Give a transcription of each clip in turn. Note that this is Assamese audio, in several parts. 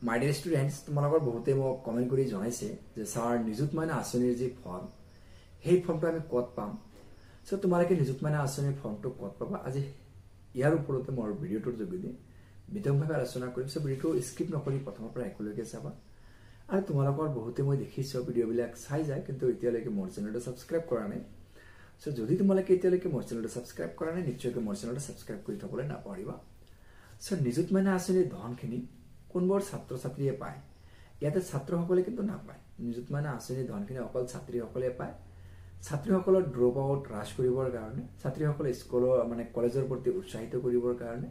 My dear students, তোমালোকৰ বহুতে মোক কমেন্ট কৰি জনাইছে যে স্যাৰ নিযুত মাইনা আঁচনিৰ যে ফৰ্ম সেই ফৰ্মটো আমি ক'ত পাম সো তোমালোকে নিযুত মাইনা আঁচনিৰ ফৰ্মটো ক'ত পাবা আজি ইয়াৰ ওপৰতে মোৰ ভিডিঅ'টোৰ যোগেদি বিতংভাৱে আলোচনা কৰিম সো ভিডিঅ'টো স্কিপ নকৰি প্ৰথমৰ পৰা একেলগে চাবা আৰু তোমালোকৰ বহুতে মই দেখিছো ভিডিঅ'বিলাক চাই যায় কিন্তু এতিয়ালৈকে মোৰ চেনেলটো সাবস্ক্ৰাইব কৰা নাই সো যদি তোমালোকে এতিয়ালৈকে মোৰ চেনেলটো সাবস্ক্ৰাইব কৰা নাই নিশ্চয়কৈ মোৰ চেনেলটো সাবস্ক্ৰাইব কৰি থবলৈ নাপাহৰিবা সো নিযুত মাইনা আঁচনিৰ ধনখিনি কোনবোৰ ছাত্ৰ ছাত্ৰীয়ে পায় ইয়াতে ছাত্ৰসকলে কিন্তু নাপায় নিযুত মাইনা আঁচনিৰ ধনখিনি অকল ছাত্ৰীসকলে পায় ছাত্ৰীসকলৰ ড্ৰপ আউট হ্ৰাস কৰিবৰ কাৰণে ছাত্ৰীসকলে স্কুলৰ মানে কলেজৰ প্ৰতি উৎসাহিত কৰিবৰ কাৰণে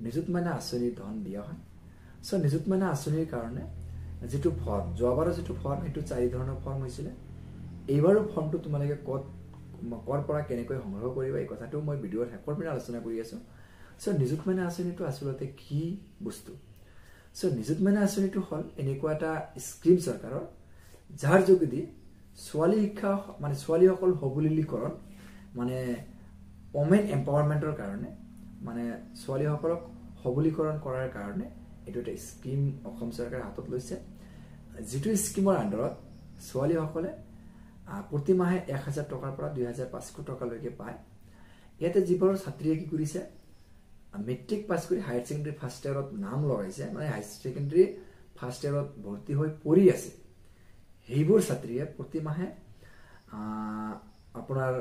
নিযুত মাইনা আঁচনিৰ ধন দিয়া হয় সো নিযুত মাইনা আঁচনিৰ কাৰণে যেটো ফৰ্ম যোৱাবাৰৰ যেটো ফৰ্ম এটো চাৰি ধৰণৰ ফৰ্ম হৈছিল এইবাৰৰ ফৰ্মটো তোমালোকে কৰ পৰা কেনেকৈ সংগ্ৰহ কৰিবা এই কথাটো মই ভিডিঅ'ৰ শেষৰ পিনে আলোচনা কৰি আছো সো নিযুত মাইনা আঁচনিটো আসলতে কি বস্তু সো নিযুত মাইনা আঁচনিটো হল এনেকুৱা এটা স্কিম চৰকাৰৰ যাৰ যোগেদি ছোৱালী শিক্ষা মানে ছোৱালীসকল সবলীকৰণ মানে ওমেন এম্পাৱাৰমেন্টৰ কাৰণে মানে ছোৱালীসকলক সবলীকৰণ কৰাৰ কাৰণে এটো এটা স্কিম অসম চৰকাৰে হাতত লৈছে যেটো স্কিমৰ আন্ডাৰত ছোৱালীসকলে প্ৰতি মাহে 1000 টকাৰ পৰা 2500 টকা লৈকে পায় ইয়াতে যিবোৰ ছাত্ৰীয়ে কি কৰিছে মেট্ৰিক পাছ কৰি হায়াৰ সেকেন্ডাৰী ফাৰ্স্ট ইয়াৰত নাম লগাইছে মানে হায়াৰ সেকেন্ডাৰী ফাৰ্স্ট ইয়াৰত ভৰ্তি হৈ পঢ়ি আছে হেইবোৰ ছাত্ৰীয়ে প্ৰতি মাহে আপোনাৰ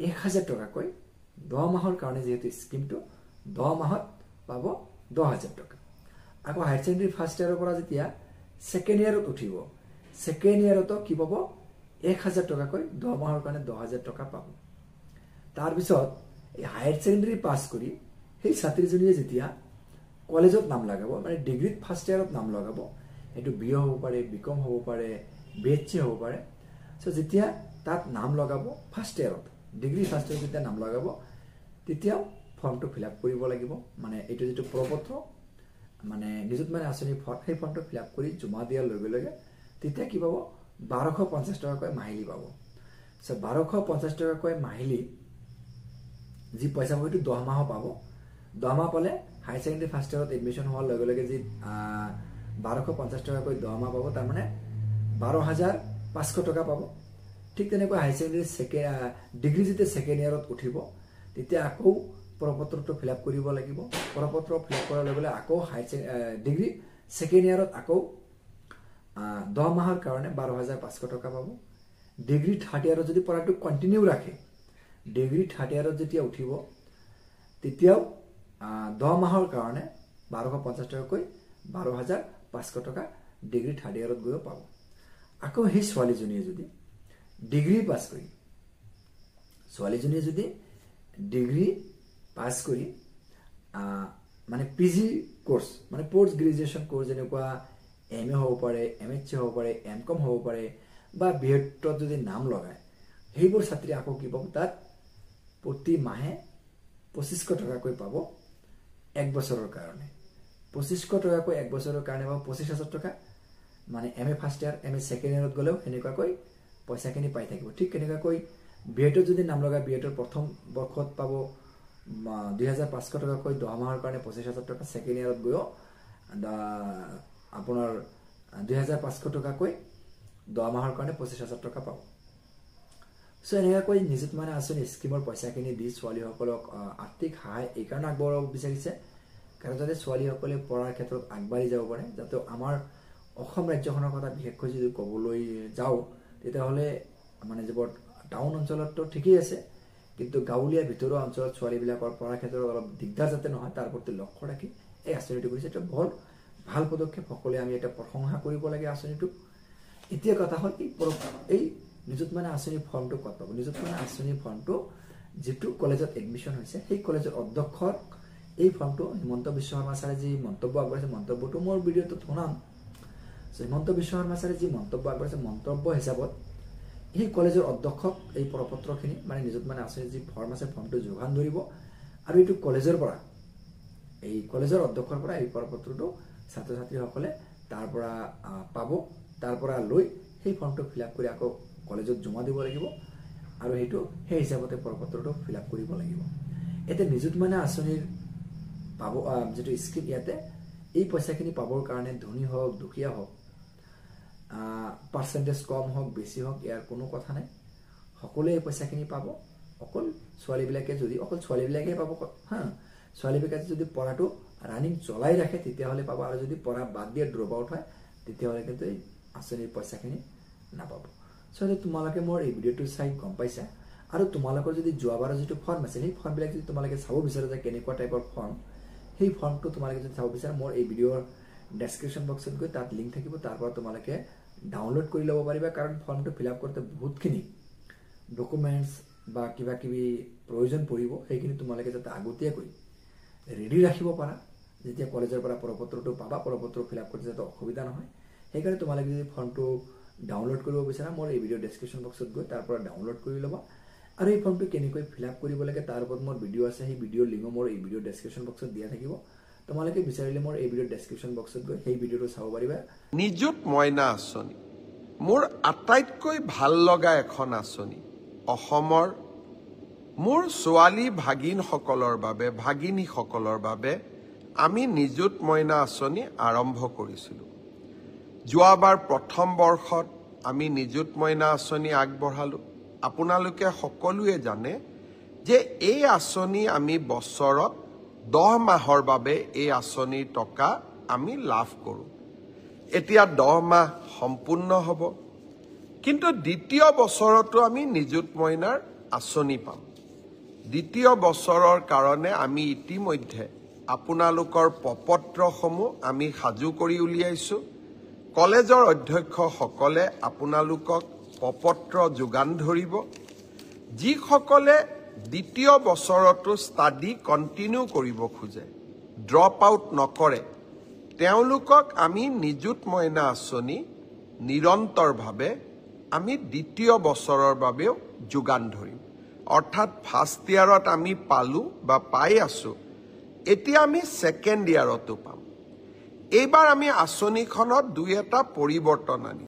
1000 টকা কৈ 10 মাহৰ কাৰণে যেহেতু স্কিমটো 10 মাহত পাব 10000 টকা আকৌ হায়াৰ সেকেন্ডাৰী ফাৰ্স্ট ইয়াৰৰ পৰা যেতিয়া সেকেন্ড ইয়াৰত উঠিব সেকেন্ড ইয়াৰতো কি পাব 1000 টকা কৈ 10 মাহৰ কাৰণে 10000 টকা পাব তাৰ পিছত এই হায়াৰ সেকেন্ডাৰী পাছ কৰি সেই ছাত্ৰীজনীয়ে যেতিয়া কলেজত নাম লগাব মানে ডিগ্ৰীত ফাৰ্স্ট ইয়াৰত নাম লগাব এটো বিএ হ'ব পাৰে বিকম হ'ব পাৰে বিএচসি হ'ব পাৰে সো যেতিয়া তাত নাম লগাব ফাৰ্স্ট ইয়াৰত ডিগ্ৰী ফাৰ্স্ট ইয়াৰত যেতিয়া নাম লগাব তেতিয়া ফৰ্মটো ফিলআপ কৰিব লাগিব মানে এটো যেটো প্ৰপত্ৰ মানে নিযুত মাইনা আঁচনি ফৰ্ম সেই ফৰ্মটো ফিলআপ কৰি জমা দিয়াৰ লগে লগে তেতিয়া কি পাব 1250 টকা কৈ মাহিলি পাব সো 1250 টকা কৈ মাহিলি যি পইচা হয়তো 10 মাহ পাব 10 মাহ পালে হাই সেকেন্ডাৰী ফাৰ্স্ট ইয়াৰত এডমিশন হোৱাৰ লগে লগে যি 1250 টকা কৈ 10 মাহ পাব তাৰ মানে 12500 টকা পাব ঠিক তেনেকৈ হাই সেকেন্ডাৰী ডিগ্ৰী যেতে সেকেন্ড ইয়াৰত উঠিব তেতিয়া আকৌ প্ৰপত্ৰটো ফিলআপ কৰিব লাগিব প্ৰপত্ৰ ফিলআপ কৰাৰ লগে লগে আকৌ হাই ডিগ্ৰী সেকেন্ড ইয়াৰত আকৌ 10 মাহৰ কাৰণে 12500 টকা পাব ডিগ্ৰী থাৰ্ড ইয়াৰত যদি পঢ়াটো কন্টিনিউ ৰাখে ডিগ্ৰী থাৰ্ড ইয়াৰত যেতিয়া উঠিব তেতিয়াও 10 মাহৰ কাৰণে 1250 টকা কৈ 12500 টকা ডিগ্ৰী থাৰ্ড ইয়াৰত গৈ পাব আকৌ হে ছোৱালীজনীয়ে যদি ডিগ্ৰী পাছ কৰি ছোৱালীজনীয়ে যদি ডিগ্ৰী পাছ কৰি মানে পিজি কোৰ্স মানে পোস্ট গ্ৰেজুৱেচন কোৰ্স যেনেকুৱা এমএ হ'ব পাৰে এমএসসি হ'ব পাৰে এমকম হ'ব পাৰে বা বিএডত যদি নাম লগায় হেইবোৰ ছাত্ৰী আকৌ কি পাব তাত প্ৰতি মাহে 2500 টকা কৈ পাব এক বছৰৰ কাৰণে 2500 টকা কৈ এক বছৰৰ কাৰণে পাব 25000 টকা মানে এমএ ফাৰ্স্ট ইয়াৰ এমএ সেকেন্ড ইয়াৰত গলেও হেনেকুৱা কৈ পইচাখিনি পাই থাকিব ঠিক কেনেকুৱা কৈ বিএডত যদি নাম লগায় বিএডৰ প্ৰথম বৰ্ষত পাব 2500 টকা কৈ 10 মাহৰ কাৰণে 25000 টকা সেকেন্ড ইয়াৰত গয়ো আপোনাৰ 2500 টকা কৈ 10 মাহৰ কাৰণে 25000 টকা পাব সো এনেকা কৈ নিযুত মাইনা আঁচনি স্কিমৰ পইচাখিনি দি ছোৱালীসকলক আৰ্থিক সহায় এই কাৰণে আগবঢ়াব বিচাৰিছে কাৰণ যাতে ছোৱালীসকলে পঢ়াৰ ক্ষেত্ৰত আগবাঢ়ি যাব পাৰে যাতে আমাৰ অসম ৰাজ্যখনৰ কথা বিশেষকৈ যদি ক'বলৈ যাও তেতিয়াহলে মানে যেবোৰ টাউন অঞ্চলতো ঠিকই আছে কিন্তু গাঁৱলীয়া ভিতৰুৱা অঞ্চলত ছোৱালীবিলাকৰ পঢ়াৰ ক্ষেত্ৰত অলপ দিগদাৰ যাতে নহয় তাৰ প্ৰতি লক্ষ্য ৰাখি এই আঁচনিটো কৰিছে এটা বহুত ভাল পদক্ষেপ সকলোৱে আমি এটা প্ৰশংসা কৰিব লাগে আঁচনিটো এতিয়া কথা হল এই নিযুত মাইনা আঁচনি ফৰ্মটো ক'ত পাব নিযুত মাইনা আঁচনি ফৰ্মটো যেটো কলেজত এডমিশন হৈছে সেই কলেজৰ অধ্যক্ষক এই ফৰ্মটো হিমন্ত বিশ্ব শৰ্মা ছাৰে যি মন্তব্য আগবঢ়াইছে মন্তব্যটো মোৰ ভিডিঅ'টো শুনাম হিমন্ত বিশ্ব শৰ্মা ছাৰে যি মন্তব্য আগবঢ়াইছে মন্তব্য হিচাপত এই কলেজৰ অধ্যক্ষক এই প্ৰপত্ৰখিনি মানে নিযুত মাইনা আঁচনি যি ফৰ্ম আছে ফৰ্মটো যোগান ধৰিব আৰু এইটো কলেজৰ পৰা এই কলেজৰ অধ্যক্ষৰ পৰা এই প্ৰপত্ৰটো ছাত্ৰ ছাত্ৰীসকলে তাৰ পৰা পাব তাৰ পৰা লৈ সেই ফৰ্মটো ফিলআপ কৰি আকৌ কলেজত জমা দিব লাগিব আৰু হেতু সেই হিচাপতে প্ৰপত্ৰটো ফিলআপ কৰিব লাগিব এতে নিযুত মাইনা আঁচনিৰ পাব যেটো স্কিম ইয়াতে এই পইচাখিনি পাবৰ কাৰণে ধনী হওক দুখীয়া হওক পাৰ্চেণ্টেজ কম হওক বেছি হওক ইয়াৰ কোনো কথা নাই সকলোৱে এই পইচাখিনি পাব অকল ছোৱালীবিলাকে যদি অকল ছোৱালীবিলাকে পাব হা ছোৱালীবিলাকে যদি পঢ়াটো ৰানিং চলাই ৰাখে তেতিয়াহ'লে পাব আৰু যদি পঢ়া বাদ দিয়ে ড্ৰপ আউট হয় তেতিয়াহ'লে কিন্তু এই আঁচনিৰ পইচাখিনি নাপাব চ' তোমালোকে মোৰ এই ভিডিঅ'টো চাই গম পাইছা আৰু তোমালোকৰ যদি যোৱাবাৰৰ যিটো ফৰ্ম আছে সেই ফৰ্মবিলাক যদি তোমালোকে চাব বিচাৰা যে কেনেকুৱা টাইপৰ ফৰ্ম সেই ফৰ্মটো তোমালোকে যদি চাব বিচাৰা মোৰ এই ভিডিঅ'ৰ ডেছক্ৰিপশ্যন বক্সত গৈ তাত লিংক থাকিব তাৰ পৰা তোমালোকে ডাউনলোড কৰি ল'ব পাৰিবা কাৰণ ফৰ্মটো ফিল আপ কৰোঁতে বহুতখিনি ডকুমেণ্টছ বা কিবা কিবি প্ৰয়োজন পৰিব সেইখিনি তোমালোকে যাতে আগতীয়াকৈ ৰেডি ৰাখিব পাৰা যেতিয়া কলেজৰ পৰা প্ৰপত্ৰটো পাবা প্ৰপত্ৰ ফিল আপ কৰোঁতে যাতে অসুবিধা নহয় সেইকাৰণে তোমালোকে যদি ফৰ্মটো ডাউনলোড কৰিব বিচাৰা মোৰ এই ভিডিঅ' ডেছক্ৰিপশ্যন বক্সত গৈ তাৰ পৰা ডাউনলোড কৰি ল'বা আৰু এই ফৰ্মটো কেনেকৈ ফিল আপ কৰিব লাগে তাৰ ওপৰত মোৰ ভিডিঅ' আছে সেই ভিডিঅ'ৰ লিংক মোৰ এই ভিডিঅ' ডেছক্ৰিপশ্যন বক্সত দিয়া থাকিব তোমালোকে বিচাৰিলে মোৰ এই ভিডিঅ' ডেছক্ৰিপশ্যন বক্সত গৈ সেই ভিডিঅ'টো চাব পাৰিবা নিযুত মইনা আঁচনি মোৰ আটাইতকৈ ভাল লগা এখন আঁচনি অসমৰ মোৰ ছোৱালী ভাগিনসকলৰ বাবে ভাগিনীসকলৰ বাবে আমি নিযুত মইনা আঁচনি আৰম্ভ কৰিছিলোঁ যোৱাবাৰ প্ৰথম বৰ্ষত আমি নিযুত মইনা আঁচনি আগবঢ়ালোঁ আপোনালোকে সকলোৱে জানে যে এই আঁচনি আমি বছৰত 10 মাহৰ বাবে এই আঁচনিৰ টকা আমি লাভ কৰোঁ এতিয়া 10 মাহ সম্পূৰ্ণ হ'ব কিন্তু দ্বিতীয় বছৰতো আমি নিযুত মইনাৰ আঁচনি পাম দ্বিতীয় বছৰৰ কাৰণে আমি ইতিমধ্যে আপোনালোকৰ প্ৰপত্ৰসমূহ আমি সাজু কৰি উলিয়াইছোঁ কলেজৰ অধ্যক্ষসকলে আপোনালোকক প্ৰপত্ৰ যোগান ধৰিব যিসকলে দ্বিতীয় বছৰতো ষ্টাডি কণ্টিনিউ কৰিব খোজে ড্ৰপ আউট নকৰে তেওঁলোকক আমি নিযুত মইনা আঁচনি নিৰন্তৰভাৱে আমি দ্বিতীয় বছৰৰ বাবেও যোগান ধৰিম অৰ্থাৎ ফাৰ্ষ্ট ইয়াৰত আমি পালোঁ বা পাই আছোঁ এতিয়া আমি ছেকেণ্ড ইয়াৰতো পাম এইবাৰ আমি আঁচনিখনত দুই এটা পৰিৱৰ্তন আনিম